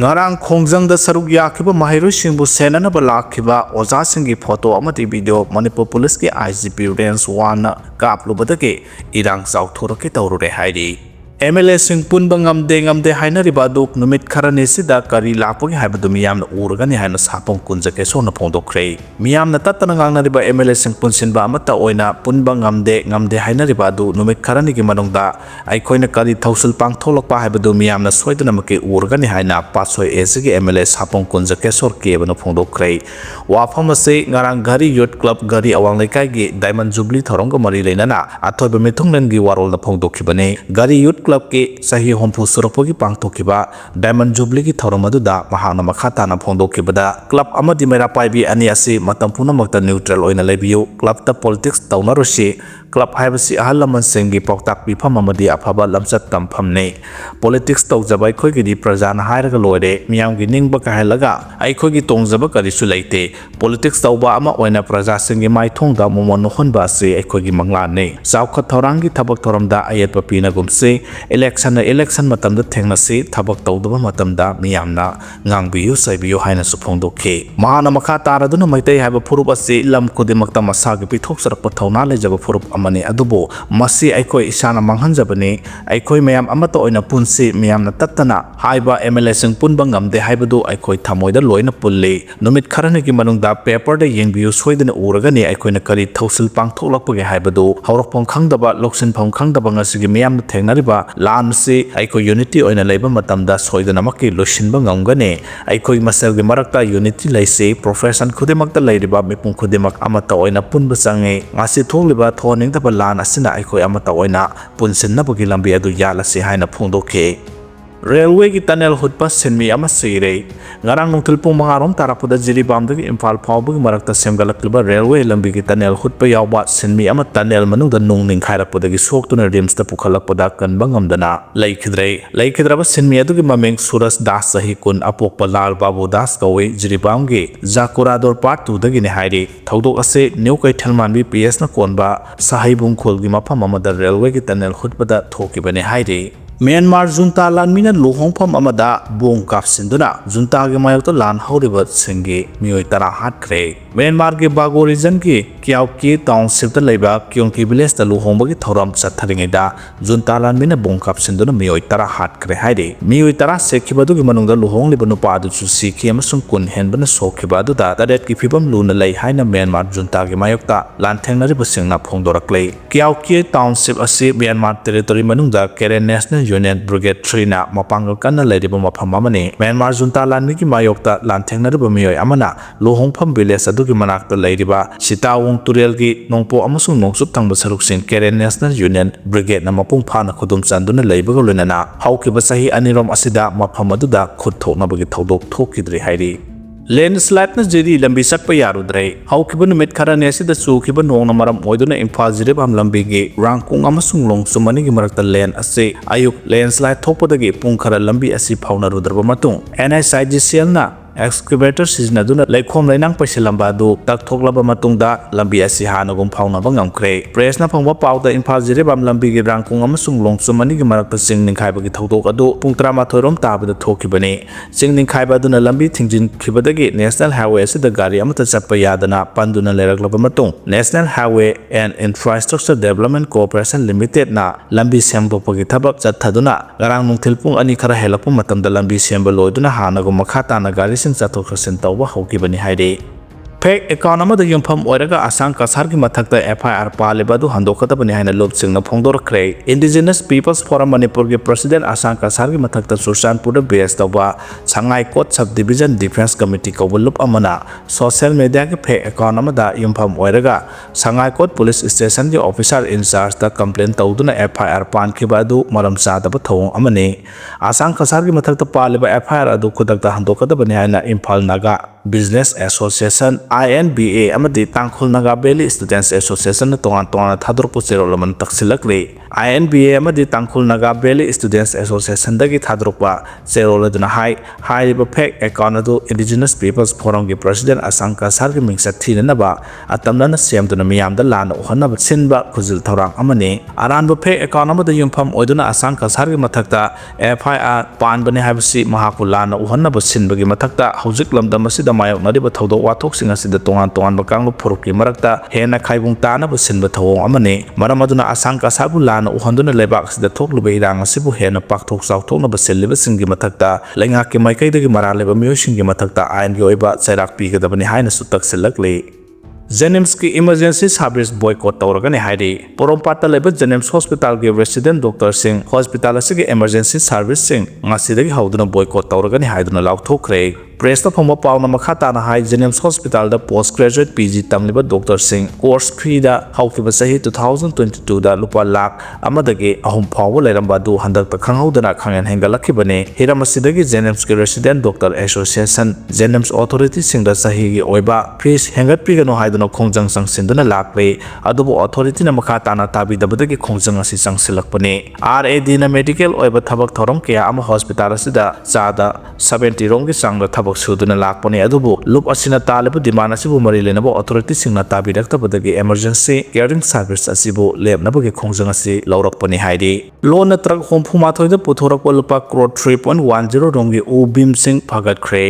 ngarang khongjang da saruk yakiba mahairu singbu senana balakiba oza singi photo amati video Manipur police ki IGP range 1 ka uploadake irang sauthorake tawrure hairi MLA sing punba ngamde hainariba duk numit kharani sida kari lakpogi haibadu miyamna urgani haina sapong kunjake sona phongdokre miyamna tatana ngangnariba MLA sing punsinba amata oina punba ngamde hainariba du numit kharani gi manongda aikoina kari thausul pangtholokpa haibadu miyamna soidana make urgani haina pasoi esigi MLA sapong kunjake sorke bano phongdokre wafam ase ngarang gari youth club gari awang lekai gi diamond jubilee thorongga mari leinana athoiba mithunglen gi warol na phongdokhibane gari youth club के सही होमफु सुरपोगी पांगथोकिबा diamond jubilee की थौरमदुदा महाना मखाताना फोंदोकिबदा club अमदि मेरा पाइबी अनि असि मतम पुनमक्ता neutral ओइना लेबियु club ता politics तौनरुसि club हाइबसि अहल लमन सेंगी पौताक पिफम अमदि अफबा लमचत तमफमने politics तौजबाय खोगिदि प्रजाना हायरगा लोइरे मियामगी निंगबा कहलगा आइखोगी तोंगजबा करिसु लेते पॉलिटिक्स तौबा अमा ओइना प्रजा सेंगी माइथोंदा मोमन होनबा से आइखोगी मंगलाने जावखत थौरांगी थबक थौरमदा आयत पपिना गुमसे election matamda thengnasi thabak tawdaba matamda miyamna ngangbiyu saibiyu haina suphongdokhe mahana makha taraduna maitai haiba furup ase lam kudimakta masagi pithok sarakpa thauna lejaba furup amani adubo masi aikoi isana manghanjabani aikoi mayam amata oina punsi miyamna tattana haiba MLA sing punba ngamde haibadu aikoi thamoida loina pulli numit kharani gi manungda paper da yengbiyu soidana uragani aikoina kari thausil pangthoklakpagi haibadu haurakpong khangdaba loksin phong khangdaba ngasigi miyamna thengnariba laan se aiko unity oina leiba matamda soidana makki loshinba ngamgane aiko masel gi marakta unity laise profession khudemakta leiriba mipung khudemak amata oina punba sange ngasi tholiba thoning da laan asina aiko amata oina punsinna bagi lambi adu yala se haina phongdokhe railway ki tunnel hutpa senmi ama sire ngarang nungtil pung mangarom tarapuda jiribam dagi imphal phawbu marakta semgalakliba railway lambi ki tunnel hutpa yawba senmi ama tunnel manungda nungning khairapuda gi soktuna rims ta pukhalakpada kanba ngamdana laikhidraba senmi adugi mameng suras das sahi kun apokpa lal babu das kawi jiribam gi jakurador part 2 dagi ne hairi thaudok ase new kai thelmanbi PS na konba sahibung khol gi mafam amada railway ki tunnel hutpada thokibane hairi Myanmar junta lanmina lohongpham amada bong kapsinduna junta ge mayokta lan horiba singi mioi tara hankhre Myanmar ge bago region ki kyawki township ta leiba kyongki village ta lohongba gi thoram chatharingeda junta lanmina bong kapsinduna mioi tara hankhre haide mioi tara sekhibadu gi manungda lohong liba nupa du chu sikhi amasung kun henbana sokhibadu da tadet ki phibam luna lei haina Myanmar junta ge mayokta lan thengnariba singna phongdoraklei kyawki township ase Myanmar territory manungda Karen National Union Brigade 3 na mapangal kanna leiriba mafam amani Myanmar junta lanmi ki mayokta lanthengna mioi amana lohongpham village adugi manakta leiriba sitawong turel gi nongpo amasung nongsup thangba saruksin Karen National Union Brigade na mapung phana khudum chanduna leibaga loinana haukiba sahi anirom asida mafam aduda khud thoknabagi thodok thokidri hairi landslide na jeri lambi sakpa yarudre haukiba numit kharani asida chukiba nongna maram oiduna imphal jiribam lambi gi rangkung amasung longsumani gi marakta land ase ayuk landslide thokpadagi pungkhara lambi asi phauna rudraba matung NSIGCL na excavator siznaduna leikhom leinang paisilamba du takthoklaba matungda lambi asi hanagum phauna bangamkhre press na phangwa pauda imphal jiribam lambi gi rangkung amasung longsumani gi marakta singning khaiba gi thodok adu pungtra mathorom tabada thokibane singning khaiba duna lambi thingjin khibadagi national highway asida gari amata chappa yadana panduna leraklaba matung National Highway and Infrastructure Development Corporation Limited na lambi semdopagi thabak chathaduna garang nungthilpung ani khara helapum matamda lambi semba loiduna hanagum makhata na gari sin chathok khasin tawba hokibani haire fake account amada yumpham oiraga Ashang kasar ki mathakta FIR palibadu handokadabani haina lobsingna phongdorakre Indigenous Peoples Forum Manipur ki President Ashang kasar ki mathakta Sursanpur da base tawba Changai Kot Subdivision Defense Committee kawulup amana social media ki fake account amada yumpham oiraga Changai Kot Police Station ki officer in charge da complaint tawduna FIR pankibadu maram chadaba thawong amani Ashang kasar ki mathakta paliba FIR adu khudakta handokadabani haina Imphal Naga Business Association INBA amadi Tangkhul Naga Valley Students Association na tongan thadorpo cherol man taksilakre INBA amadi Tangkhul Naga Valley Students Association dagi thadorpa cherol aduna hai fake account adu Indigenous Peoples Forum gi President Ashang kasar gi mingsa thinaba atamna na semduna miyamda lana uhannaba sinba khuzil thorang amani aranba fake account amada yumpham oiduna Ashang kasar gi mathakta FIR panbani habsi mahapulana uhannaba sinbagi mathakta hojik lamdam asida mayoknariba thodok wathok singa sida tongan bakanglo phurukki marakta hena khaibung tana bu sinba thawong amani maramaduna Ashang kasar bu lana uhanduna lebak sida thokluba irang asibu hena pakthok sauthokna ba selliba singi mathakta lengak ki maikaidagi maraleba miyoshingi mathakta ain gi oiba chairak pigadabani haina su taksilakle Jennings की emergency service boycott तौरगने हाइरी पोरोमपाटा लेबे Jennings hospital के resident doctor सिंह hospital से emergency service सिंह ngasi हाउदुना boycott तौरगने हाइदुना लाउथोखरे प्रेस फंगबा पाउना मखा ताना हाई Jennings hospital दा post graduate PG तमलिबा doctor सिंह course fee दा हाउकिबा सही 2022 दा लुपा लाख अमदगे अहुम फाव लेरंबा दु हंदक त खंगौदना खंगन हेंगलखिबने हिरामसिदगी Jennings के resident doctor association Jennings authority Singh दा सही गी ओइबा fees हेंगत पिगनो हाइदुना खोंजंग संगसिंदुना लाक्रे अदुबो authority ना मखा ताना ताबिदबदगी खोंजंग असि संगसिलकपने RAD ना medical ओइबा थबक थोरम केया अमा hospital असिदा चादा 70 रोंगी सांग थबक सुदुना लाकपने अदुबो लुप असिना तालेबो डिमांड असिबो मरि लेनबो अथॉरिटी सिंगना ताबिरक्तबदगी इमरजेंसी केयरिंग सर्विस असिबो लेबनबगे खोंजंग असि लौरकपने हाइदि लोन ट्रक होमफुमाथोइदा पुथोरकपो लुपा करोड़ 3.10 रोंगी उ Bhim Singh फगतख्रे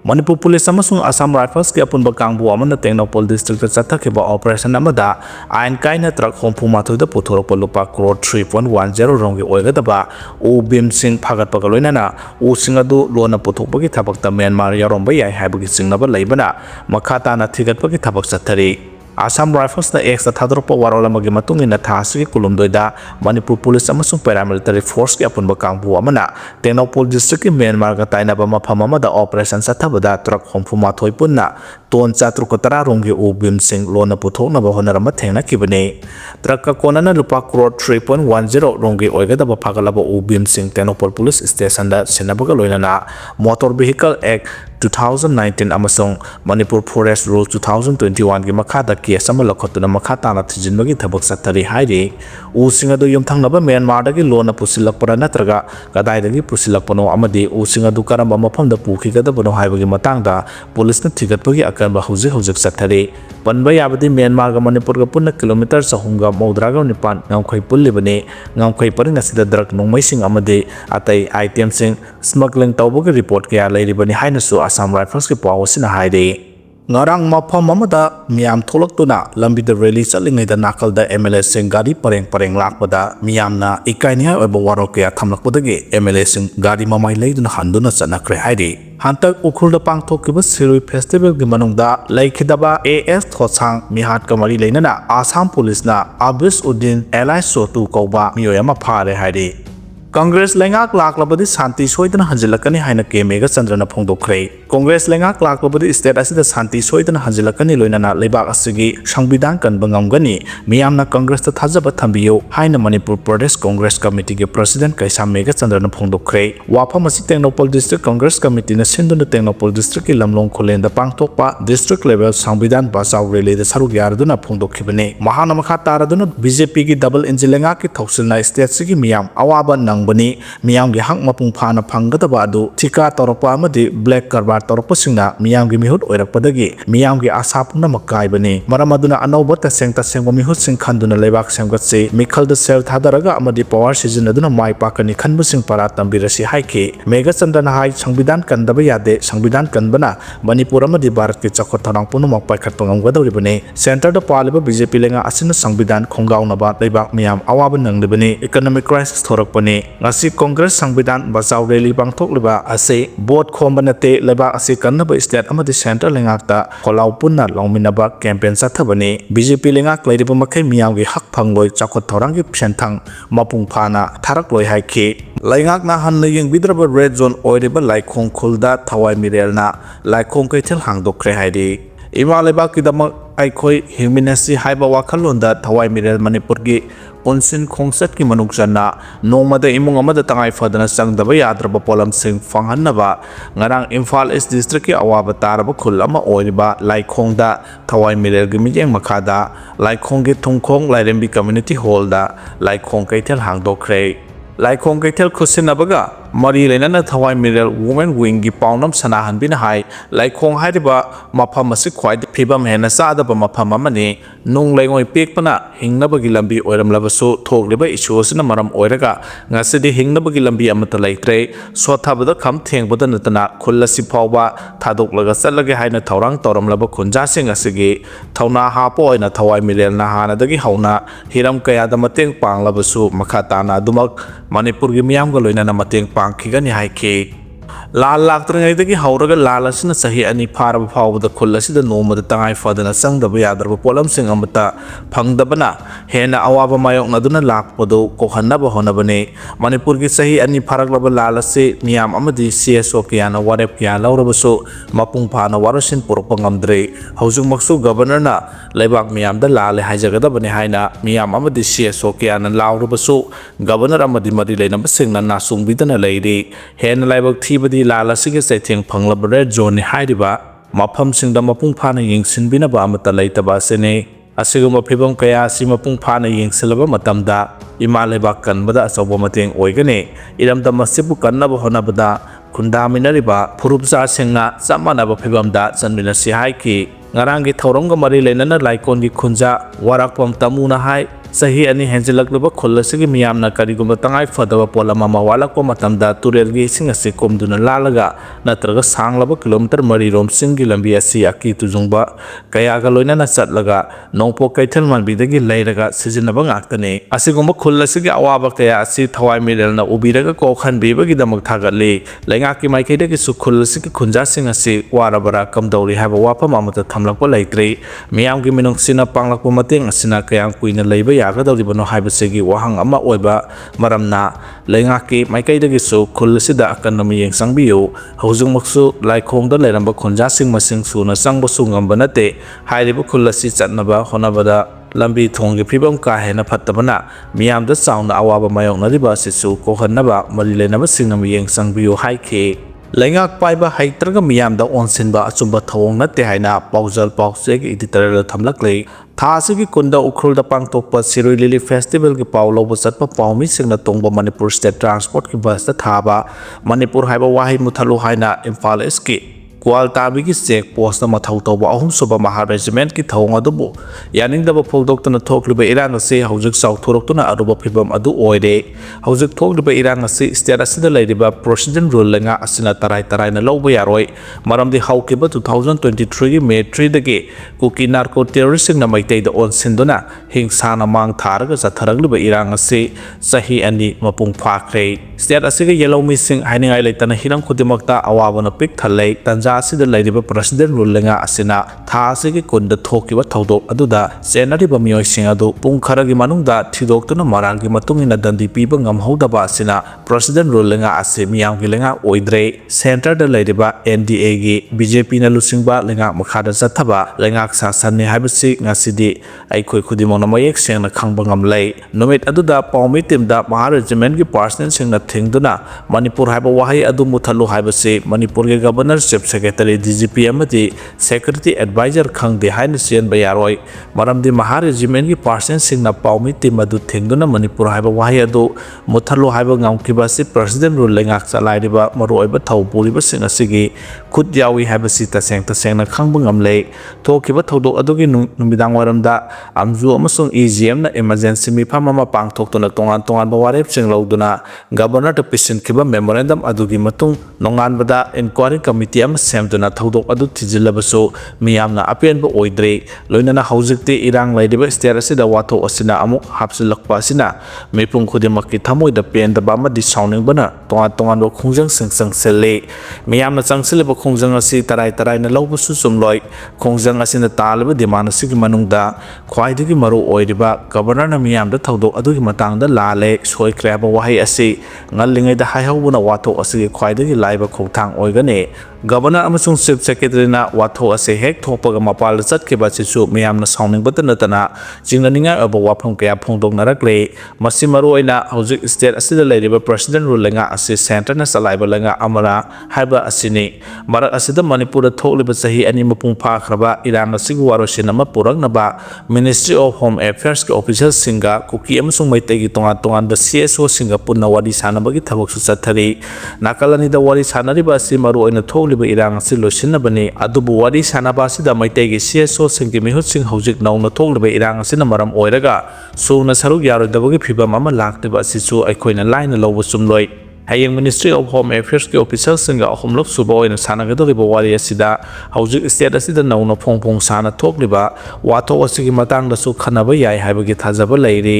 Manipur Police amasung Assam Rifles ki apunba kangbu amana Tengnopol district chathakhiba operation amada ain kaina truck homphumathoida puthorokpa lupa crore 3.10 rongi oigadaba u bim sing phagat pagaloinana u singadu lona puthokpagi thabakta Myanmar yaromba yai haibagi singnaba leibana makhata na thigatpagi thabak chathari Assam Rifles na ex thadorpa warolamagi matungina thasigi kulumdoida Manipur Police amasung paramilitary force ki apunba kangbu amana Tengnopol district ki Myanmar ga tainaba mafam amada operation sathabada truck homphumathoi punna ton chatrukotara rongi u bim sing lona puthoknaba honarama thengna kibane truck ka konana lupa crore 3.10 rongi oigadaba phagalaba u bim sing Tengnopol Police Station da senabaga loinana Motor Vehicle Act 2019 amasung Manipur Forest Rule 2021 gi makhada case ama lakhotuna makhata na thijinbagi thabak sathari hairi u singadu yumthangnaba Myanmar dagi lona pusilakpara natraga kadaidagi pusilakpano amadi u singadu karamba mafamda pukhigadabano haibagi matangda police na thigatpagi akanba hujik sathari panba yabadi Myanmar ga Manipur ga punna kilometer sahunga maudraga nipan ngangkhoi pullibane ngangkhoi paring asida drug nongmai sing amadi atai item sing smuggling tawbagi report kaya lairibani hainasu Assam Rifles ki pawasina haide ngarang mafam amada miyam tholakuna lambida rally chalingaida nakalda MLA sing gari pareng lakpada miyamna ikainiya oiba warokya thamlakpadagi MLA sing gari mamai leiduna handuna chanakre haide hantak ukhulda pangthokiba sirui festival gi manungda laikhidaba AS thochang mihat kamari leinana Assam Police na Abis Uddin Alai Sotu kauba miyoyama phare haide Congress lengak laklabadi santi soidana hanjilakani haina kemega chandrana phongdokhre Congress lengak laklabadi state asida santi soidana hanjilakani loinana leibak asigi sangbidan kanba ngamgani miyamna Congress ta thajaba thambiyo haina Manipur Pradesh Congress Committee ge President Kaisa Mega Chandrana phongdokhre wafam asi Tengnopol District Congress Committee na sinduna Tengnopol District ki lamlong kholenda pangthokpa district level sangbidan bazar rally da saruk yarduna phongdokhibane mahana makha taraduna BJP gi double engine lengak ki thoksilna state sigi miyam awaba nang bani miyam gi hak mapung phana phanggadaba adu thika torpa amadi black karbar torpa singna miyam gi mihut oirakpadagi miyam gi asa pungna makai bani maramaduna anauba taseng mihut sing khanduna lebak semgatse mikhal da sel thadaraga amadi power season aduna mai pakani khanbu sing para tambirasi haike Mega Chandana hai sangbidan kandaba yade sangbidan kanbana Manipur amadi Bharat ki chakot tharang punu mapai khatpangam gadori bani center da paliba BJP lenga asina sangbidan khongaw na ba lebak miyam awaba nanglibani economic crisis thorakpani ngasi Congress sangbidan bazar rally pangthokliba ase board khombanate leba ase kannaba state amadi center lengakta kholau punna longminaba campaign sathabani BJP lengak leiriba makhai miyamgi hak phangloi chakot thorangi phenthang mapung phana tharakloi haike lengak na han leyeng bidraba red zone oiriba laikhong khulda thawai mirelna laikhong kaithel hangdokre haidi ima leba kidamak aikhoi humanity haiba wakhalonda thawai mirel Manipur gi Punsin Khongset ki manuk janna nongmada imung amada tangai fadana sangdaba yadraba polamsing fanghannaba ngarang Imphal East District ki awaba taraba khul ama oiriba Laikhongda Thawai Mirel gi mijeng makhada Laikhong gi Thungkhong Lairembi Community Hall da Laikhong Kaithel hangdokre Laikhong Kaithel khusinabaga Mari Lenana Thawai Mirel Women Wing gi pawnam sanahan bin hai Laikhong haiba mafam asi khwai phibam hena sadaba mafam amani nung laingoi pekpana hingnabagi lambi oiramlabasu thogliba issuesna maram oiraga ngasidi hingnabagi lambi amata laitre sothabada kham thengbada natana khullasi phawba thadoklaga chatlage haina thorang toramlaba khunja sing asigi thauna hapo oina Thawai Mirel na hanadagi hauna hiram kayada mateng panglabasu makhatana dumak Manipur gi miyamga loinana mateng pangkhigani haike Lal laktrangayadagi hawraga lal asina sahi ani pharaba phawbada khul asida nomada tangai fadana sangdaba yadraba polamsing amata phangdabana hena awaba mayoknaduna lakpado kokhannaba honabane Manipur gi sahi ani pharaklaba lal ase miyam amadi CSO kiyana warep kiya lawrabasu mapung phana warasin purokpa ngamdre hawjungmaksu governor na laibak miyamda lal haijagadabane haina miyam amadi CSO kiyana lawrabasu governor amadi mari leinaba singna nasungbidana leire hena laibak thibadi lala sige saitheng phanglaba red zone hairiba mafam singda mapung phana yingsinbinaba amata leitaba sene asiguma phibam kaya si mapung phana yingsilaba matamda ima lebak kanbada asoba mateng oigane iramda masibu kannaba honabada khundaminariba phurupsa sengna samanaba phibamda chanminasi haiki ngarangi thorongga mari lenana laikon gi khunja warakpam tamuna hai sahi ani henjelaklaba khollasigi miyamna kariguma tangai fadaba polama mawalakpa matamda turelgi singasi komduna lalaga natraga sanglaba kilometer mari rom singi lambi asi aki tujungba kayaga loinana chatlaga nongpo kaithel manbidagi leiraga sijinaba ngaktane asiguma khollasigi awaba kaya asi Thawai Mirel na ubiraga kokhan bibagi damak thagatli laingaki maikaidagi su khollasigi khunja singasi warabara kamdori haba wapa mamata thamlakpa laitre miyamgi minungsina panglakpa mateng asina kayang kuina leiba yagadawribano haibasigi wahang ama oiba maramna laingaki maikaidagisu khulsida akanami yengsangbiyu hawjungmaksu Laikhongda leiramba khunjasing masing suna sangbasu ngamba nate hairiba khulasi chatnaba honabada lambi thonggi phibam ka hena phattabana miyamda chauna awaba mayoknariba sisu kohannaba mari leinaba singnam yengsangbiyu haike Laingak paiba haitraga miyamda onsinba achumba thawong nate haina paujal pauseg editorial thamlakle thasigi kunda ukhulda pangtokpa Siroi Lily Festival ki pauloba chatpa paumi singna tongba Manipur State Transport ki bus ta thaba Manipur haiba wahi muthalu haina Imphal East ki Kual Tabigi check post na mathau tawba ahum soba Mahar Regiment ki thawng adubu yaningdaba phogdoktuna thokliba irang ase hawjik sauthoroktuna aruba phibam adu oire hawjik thokliba irang ase state asida leiriba president rule lenga asina tarai na lawba yaroi maramdi hawkiba 2023 gi May 3 dagi kuki narco terrorist na maitai da onsinduna hingsana mang tharaga satharagliba irang ase sahi ani mapung phakre state asiga yellow missing hainingai leitana hirang khudimakta awabana pik thalai tanja asida leiriba president rule lenga asina thasigi kunda thokiba thodok aduda senariba miyoi sing adu pung kharagi manungda thidoktuna marangi matungina dandi piba ngamhodaba asina president rule lenga ase miyamgi lenga oidre center da leiriba NDA gi BJP na lusingba lenga makhada sathaba lenga sasanni haibasi ngasidi aikhoi khudimona mayek sengna khangba ngamlai nomit aduda paumi timda Mahar Regiment gi personnel singna thingduna Manipur haiba wahi adu muthalu haibasi Manipur gi governor chief secretary DGP amati security advisor khangde haina sian bayaroi maramdi Mahar Regiment gi personnel singna paumi tim adu thingduna Manipur haiba wahi adu muthalu haiba ngamkiba si president rule lengak chalairiba maroiba thawpuriba sing asigi khut yawi haibasi tasengna khangba ngamlei thokiba thodok adugi numidang waramda amju amasung EGM na emergency mifam ama pangthoktuna tongan bawarep sing lawduna governor to pisin kiba memorandum adugi matung nonganbada inquiry committee am semduna thodok adu thijilabasu miyamna apenba oidre loinana hawjikti irang lairiba state asida watho asina amuk hapsilakpa asina mipung khudimakki thamoida pendaba amadi sounding bana tongan ro khungjang sengsang selle miyamna changsileba khongjang asi tarai na lauba su sumloi khongjang asina talaba demand asigi manungda khwaidagi maru oiriba governor na miyam da thodok adugi matang da lale soikre ba wahai asi ngallingai da haihawuna wathok asigi khwaidagi laiba khongthang oigane governor amasung chief secretary na wathok ase hek thokpaga mapal chatkeba chisu miyamna sawning batana tana jingnaninga aba wafam kaya phongdok narakle masi maru oina hojik state asida leiriba president rule lenga ase center na salaiba lenga amara haiba asini marak asida manipur thokliba sahi ani mapung pha khraba irang asigu warosin ama puraknaba ministry of home affairs ke officials singa kuki amasung maitegi tongan da CSO singa punna wadi sanabagi thabak su chathari nakalani da wadi sanariba asi maru oina thokliba irang asi losinabani adubu wadi sanaba asida maitegi CSO singi mihut sing hojik nauna thokliba irang asina maram oiraga suna saruk yarodabagi phibam ama laktiba asisu aikoina line lawbu sumloi hayeng ministry of home affairs ke officials singa ahumlok suba oina sanagadiba wari asida hojik state asida nauna phongphong sana thokliba wathok asigi matang da su khanaba yai haibagi thajaba leire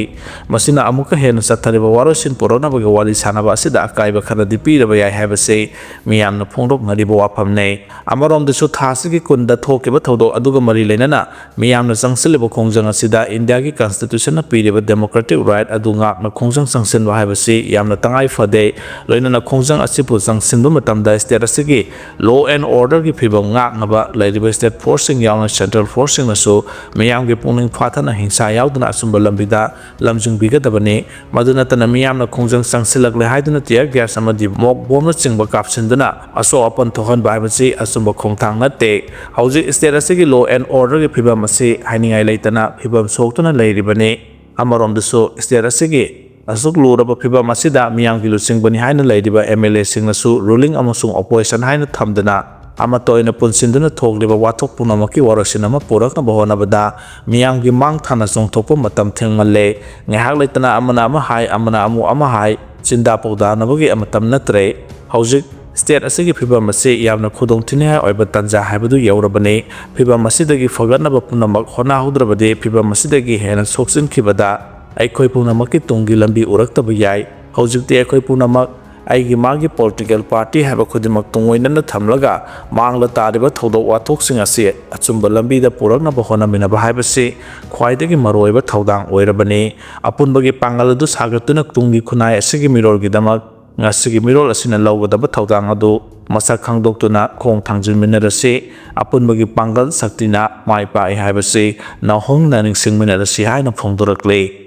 masina amuka hena chathariba warosin puronabagi wari sanaba asida akaiba khanadi piraba yai haibase miyamna phongdok nariba wafamne amarom da su thasigi kunda thokiba thodok aduga mari leinana miyamna changsiliba khongjang asida india gi constitution na piriba democratic right adunga na khongjang changsinba haibase yamna tangai fade loinana khongjang asipu changsinba matamda state asigi law and order gi phibam ngaknaba leiriba state forcing yauna central forcing na su miyamgi pungning phathana hingsa yauduna asumba lambida lamjungbiga dabani maduna tana miyamna khongjang changsilakle haiduna tear gas amadi mok bomna chingba kapsinduna aso apan thohan baibasi asumba khongthang natte hauji state asigi law and order gi phibam asi hainingai leitana phibam soktuna leiribani amarom dasu state asigi asuk luraba phibam asida miyamgi lusingbani haina leiriba MLA singnasu ruling amasung opposition haina thamdana amatoina punsinduna thogliba wathok punamaki warasin ama purakna bahonabada miyamgi mang thana chongthokpa matam thengalle ngehak leitana amana ama hai amana amu ama hai chinda pawda nabagi amatam natre hojik state asigi phibam ase yamna khudong thine oiba tanja haibadu yaurabani phibam asidagi faganaba punamak hona hudrabade phibam asidagi hena soksin khibada aikoi punamaki tungi lambi uraktaba yai hojikti aikoi punamak aigi magi political party haba khudimak tungoinana thamlaga mangla tariba thodok wathok sing ase achumba lambi da purakna bahona minaba haibase khwaidagi maroiba thodang oirabani apunbagi pangal du sagatuna tungi khunai asigi mirolgi damak ngasigi mirol asina lawgadaba thodang adu masak khangdoktuna khong thangjinminarase apunbagi pangal saktina maipa haibase nahong naning singminarase haina phongdorakle